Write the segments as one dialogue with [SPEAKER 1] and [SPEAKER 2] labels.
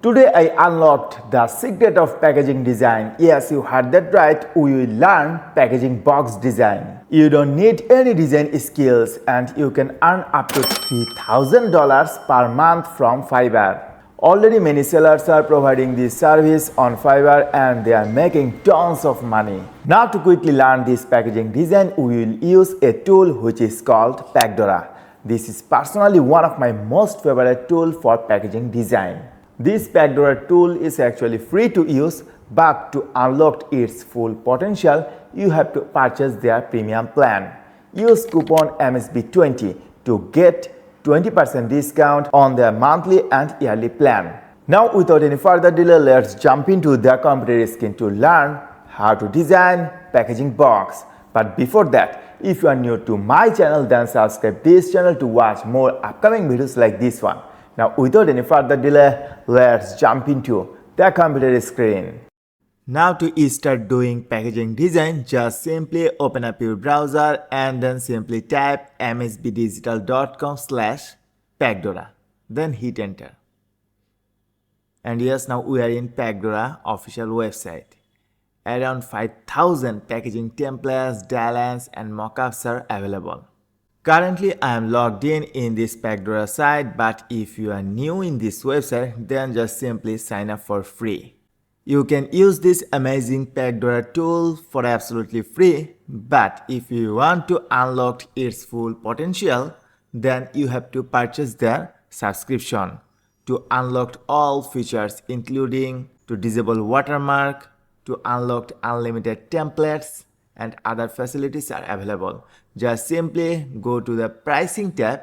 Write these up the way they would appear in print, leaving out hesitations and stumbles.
[SPEAKER 1] Today I unlocked the secret of packaging design. Yes, you heard that right. We will learn packaging box design. You don't need any design skills and you can earn up to $3,000 per month from Fiverr. Already many sellers are providing this service on Fiverr and they are making tons of money. Now to quickly learn this packaging design, we will use a tool which is called Pacdora. This is personally one of my most favorite tools for packaging design. This Pacdora tool is actually free to use, but to unlock its full potential, you have to purchase their premium plan. Use coupon MSB20 to get 20% discount on their monthly and yearly plan. Now without any further delay, let's jump into the computer screen to learn how to design packaging box. But before that, if you are new to my channel, then subscribe this channel to watch more upcoming videos like this one. Now without any further delay, let's jump into the computer screen. Now to start doing packaging design, just simply open up your browser and then simply type msbdigital.com/Pacdora. Then hit enter. And yes, now we are in Pacdora official website. Around 5,000 packaging templates, diagrams and mockups are available. Currently, I am logged in this Pacdora site, but if you are new in this website, then just simply sign up for free. You can use this amazing Pacdora tool for absolutely free, but if you want to unlock its full potential, then you have to purchase their subscription to unlock all features, including to disable watermark, to unlock unlimited templates, and other facilities are available. Just simply go to the pricing tab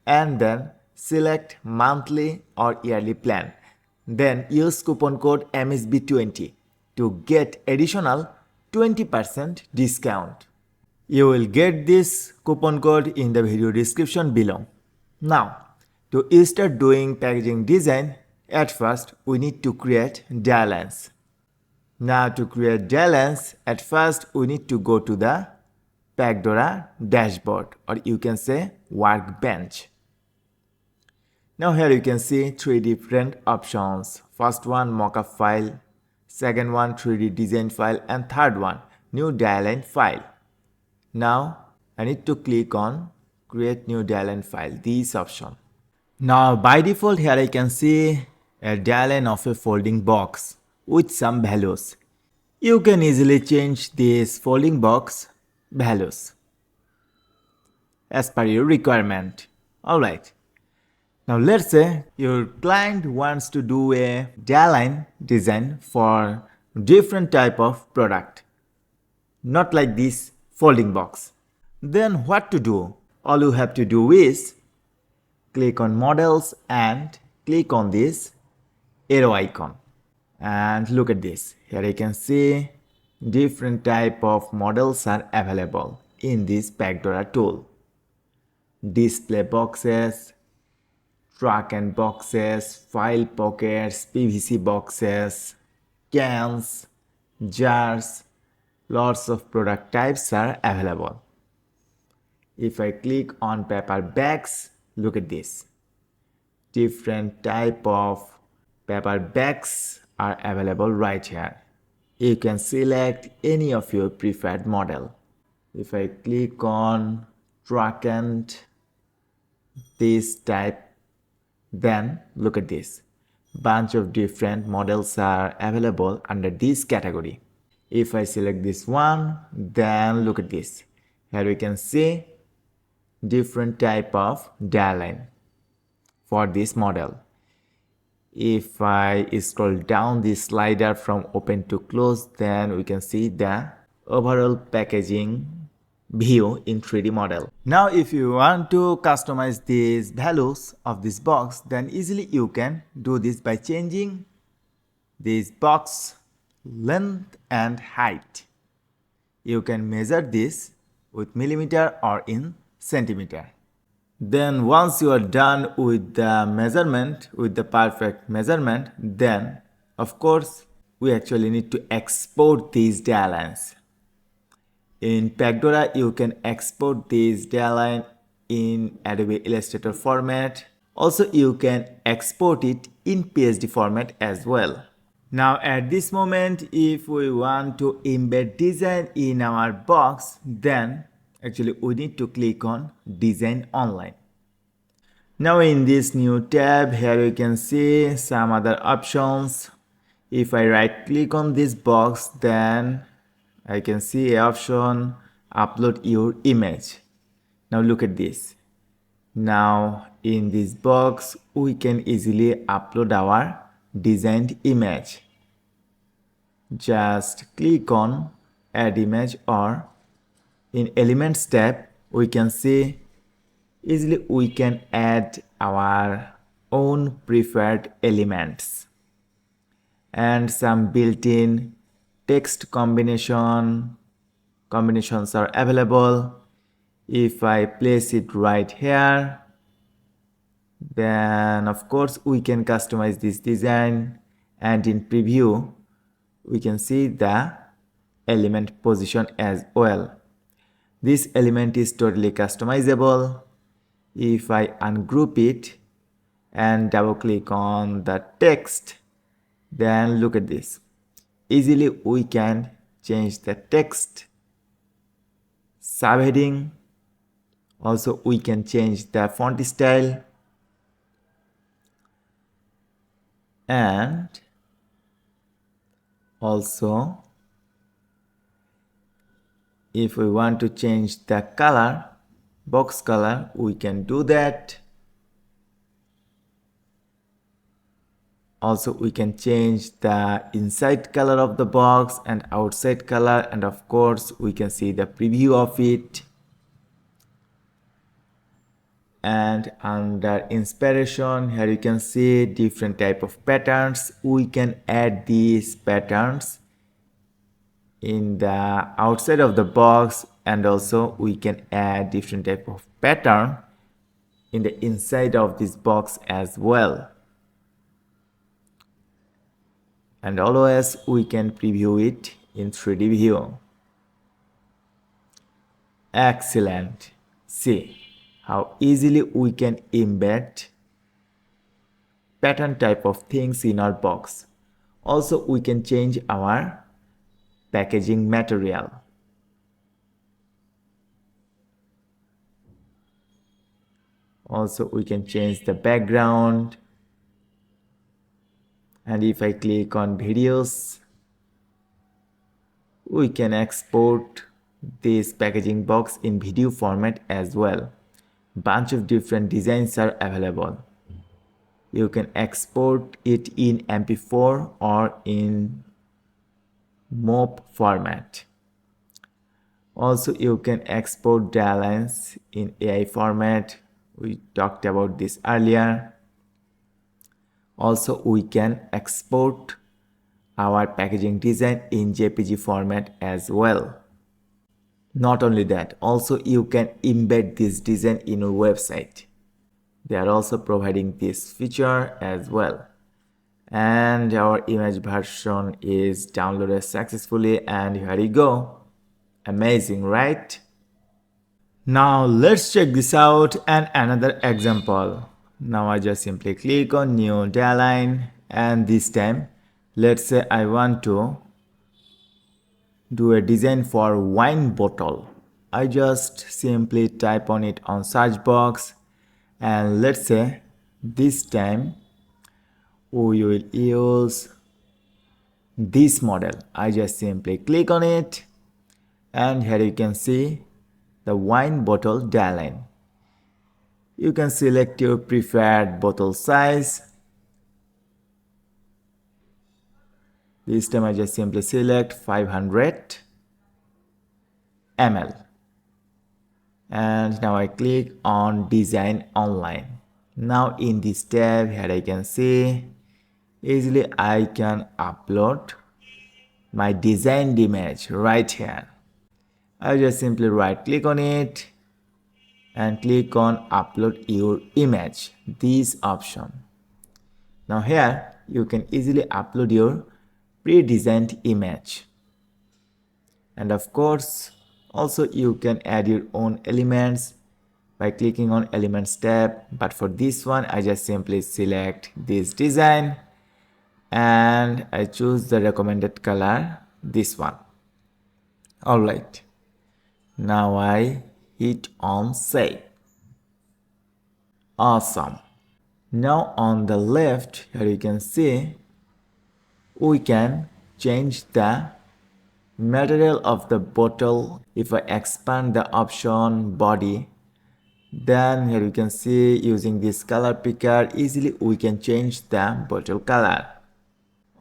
[SPEAKER 1] and then select monthly or yearly plan. Then use coupon code MSB20 to get additional 20% discount. You will get this coupon code in the video description below. Now, to start doing packaging design, at first we need to create diagrams. Now to create diagrams, at first we need to go to the Pacdora Dashboard, or you can say workbench. Now here you can see three different options. First one mockup file, second one 3D design file, and third one new diagram file. Now I need to click on create new diagram file, this option. Now by default here I can see a diagram of a folding box with some values. You can easily change this folding box values as per your requirement. Alright. Now let's say your client wants to do a diagram design for different type of product, not like this folding box. Then what to do? All you have to do is click on models and click on this arrow icon. And look at this. Here you can see different type of models are available in this Pacdora tool. Display boxes, track and boxes, file pockets, PVC boxes, cans, jars, lots of product types are available. If I click on paper bags, look at this. Different type of paper bags are available right here. You can select any of your preferred model. If I click on track and this type, then look at this. Bunch of different models are available under this category. If I select this one, then look at this. Here we can see different type of diagram for this model. If I scroll down this slider from open to close, then we can see the overall packaging view in 3D model. Now if you want to customize these values of this box, then easily you can do this by changing this box length and height. You can measure this with millimeter or in centimeter. Then once you are done with the measurement, with the perfect measurement, then of course we actually need to export these diagrams. In Pacdora you can export these diagrams in Adobe Illustrator format Also, you can export it in PSD format as well. Now at this moment, if we want to embed design in our box, then actually we need to click on design online. Now in this new tab, here you can see some other options. If I right click on this box, then I can see an option upload your image. Now look at this. Now in this box, we can easily upload our designed image. Just click on add image, or in elements tab, we can see easily we can add our own preferred elements and some built-in text combinations are available. If I place it right here, then of course we can customize this design, and in preview we can see the element position as well. This element is totally customizable. If I ungroup it and double click on the text, then look at this. Easily we can change the text subheading. Also we can change the font style, and also if we want to change the color, box color, we can do that. Also we can change the inside color of the box and outside color, and of course we can see the preview of it. And under inspiration, here you can see different type of patterns. We can add these patterns in the outside of the box, and also we can add different type of pattern in the inside of this box as well. And always we can preview it in 3D view. Excellent. See how easily we can embed pattern type of things in our box. Also we can change our packaging material. Also we can change the background, and if I click on videos, we can export this packaging box in video format as well. Bunch of different designs are available. You can export it in MP4 or in MOP format. Also you can export diagrams in AI format. We talked about this earlier. Also we can export our packaging design in JPG format as well. Not only that, also you can embed this design in your website. They are also providing this feature as well. And our image version is downloaded successfully, and here you go. Amazing, right? Now let's check this out and another example. Now I just simply click on new dialine, and this time let's say I want to do a design for wine bottle. I just simply type on it on search box, and let's say this time we will use this model. I just simply click on it, and here you can see the wine bottle dialine. You can select your preferred bottle size. This time I just simply select 500 ml. And now I click on design online. Now in this tab, here I can see easily I can upload my designed image right here. I just simply right click on it and click on upload your image, this option. Now here you can easily upload your pre-designed image, and of course also you can add your own elements by clicking on Elements tab, but for this one I just simply select this design and I choose the recommended color, this one. Alright, now I hit on save. Awesome. Now on the left here you can see we can change the material of the bottle. If I expand the option body, then here you can see using this color picker easily we can change the bottle color.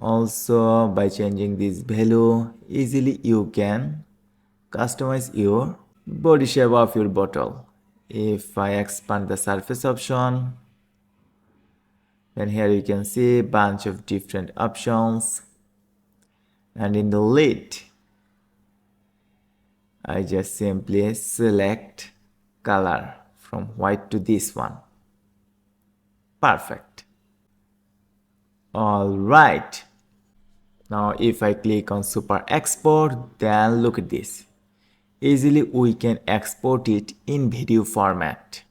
[SPEAKER 1] Also by changing this value easily you can customize your body shape of your bottle. If I expand the surface option, then here you can see bunch of different options, and in the lid I just simply select color from white to this one. Perfect. Alright. Now if I click on Super Export, then look at this. Easily we can export it in video format.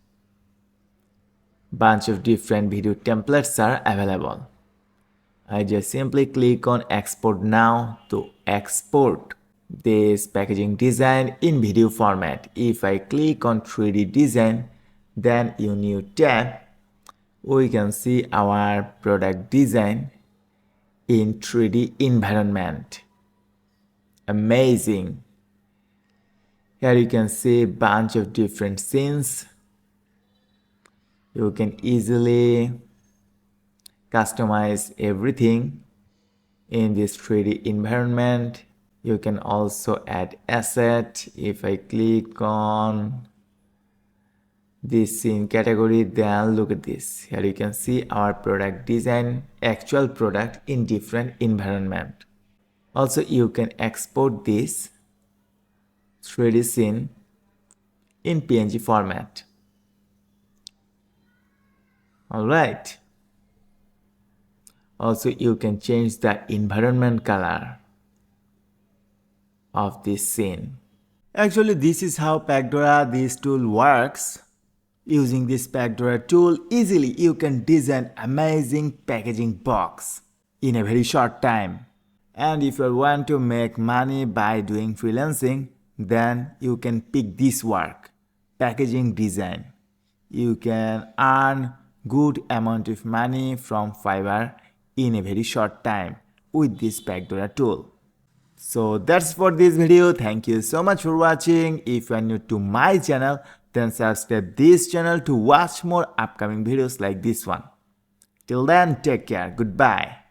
[SPEAKER 1] Bunch of different video templates are available. I just simply click on Export Now to export this packaging design in video format. If I click on 3D design, then in new tab, we can see our product design in 3D environment. Amazing. Here you can see bunch of different scenes. You can easily customize everything in this 3D environment. You can also add asset. If I click on this scene category, then look at this. Here you can see our product design, actual product in different environment. Also you can export this 3D scene in PNG format. Alright. Also you can change the environment color of this scene. Actually this is how Pacdora this tool works. Using this Pacdora tool easily you can design amazing packaging box in a very short time. And if you want to make money by doing freelancing, then you can pick this work, packaging design. You can earn good amount of money from Fiverr in a very short time with this Pacdora tool. So that's for this video. Thank you so much for watching. If you are new to my channel, then subscribe this channel to watch more upcoming videos like this one. Till then, take care. Goodbye.